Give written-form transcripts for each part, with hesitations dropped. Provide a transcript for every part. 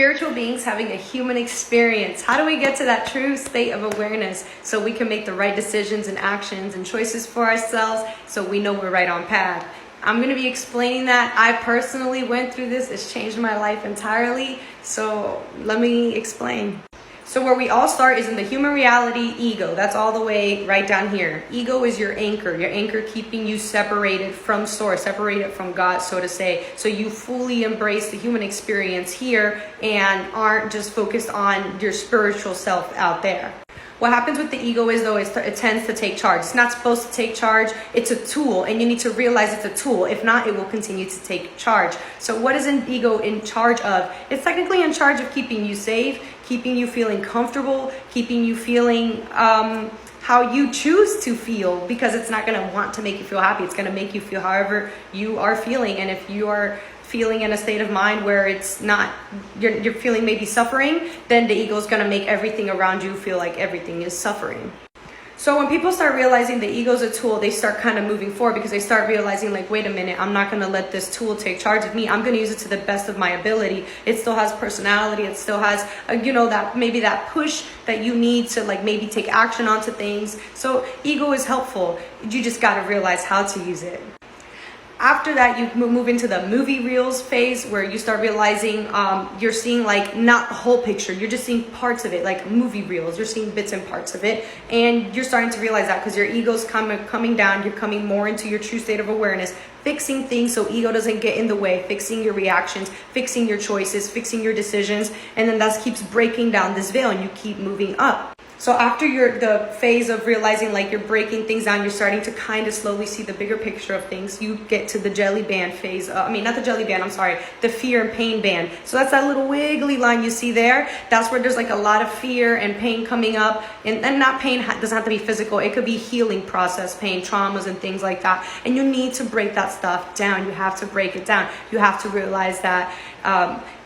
Spiritual beings having a human experience. How do we get to that true state of awareness so we can make the right decisions and actions and choices for ourselves so we know we're right on path? I'm going to be explaining that. I personally went through this. It's changed my life entirely. So let me explain. So where we all start is in the human reality, ego. That's all the way right down here. Ego is your anchor keeping you separated from source, separated from God, so to say. So you fully embrace the human experience here and aren't just focused on your spiritual self out there. What happens with the ego is, though, it tends to take charge. It's not supposed to take charge. It's a tool, and you need to realize it's a tool. If not, it will continue to take charge. So what is an ego in charge of? It's technically in charge of keeping you safe, keeping you feeling comfortable, keeping you feeling how you choose to feel, because it's not going to want to make you feel happy. It's going to make you feel however you are feeling. And if you are feeling in a state of mind where it's not, you're feeling maybe suffering, then the ego is going to make everything around you feel like everything is suffering. So when people start realizing the ego is a tool, they start kind of moving forward, because they start realizing, like, wait a minute, I'm not going to let this tool take charge of me. I'm going to use it to the best of my ability. It still has personality. It still has, that maybe that push that you need to, like, maybe take action onto things. So ego is helpful. You just got to realize how to use it. After that, you move into the movie reels phase, where you start realizing you're seeing, like, not the whole picture. You're just seeing parts of it, like movie reels. You're seeing bits and parts of it. And you're starting to realize that because your ego's coming down. You're coming more into your true state of awareness, fixing things so ego doesn't get in the way, fixing your reactions, fixing your choices, fixing your decisions. And then that keeps breaking down this veil, and you keep moving up. So after the phase of realizing, like, you're breaking things down, you're starting to kind of slowly see the bigger picture of things. You get to the jelly band phase. Not the jelly band, the fear and pain band. So that's that little wiggly line you see there. That's where there's, like, a lot of fear and pain coming up. And not pain doesn't have to be physical. It could be healing process pain, traumas and things like that. And you need to break that stuff down. You have to break it down. You have to realize that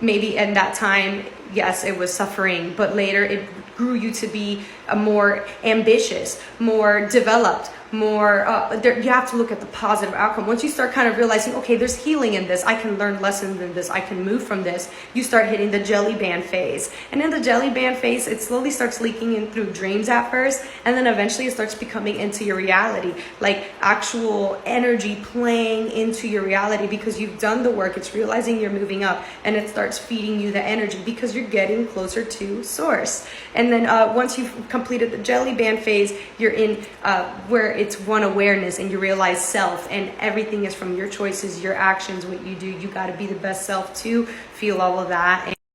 maybe in that time, yes, it was suffering, but later it grew you to be more ambitious, more developed, more, you have to look at the positive outcome. Once you start kind of realizing, okay, there's healing in this, I can learn lessons in this, I can move from this, you start hitting the jelly band phase. And in the jelly band phase, it slowly starts leaking in through dreams at first, and then eventually it starts becoming into your reality, like actual energy playing into your reality, because you've done the work. It's realizing you're moving up, and it starts feeding you the energy because you're getting closer to source. And then once you've completed the jelly band phase, you're in where it's one awareness, and you realize self, and everything is from your choices, your actions, what you do. You got to be the best self to feel all of that.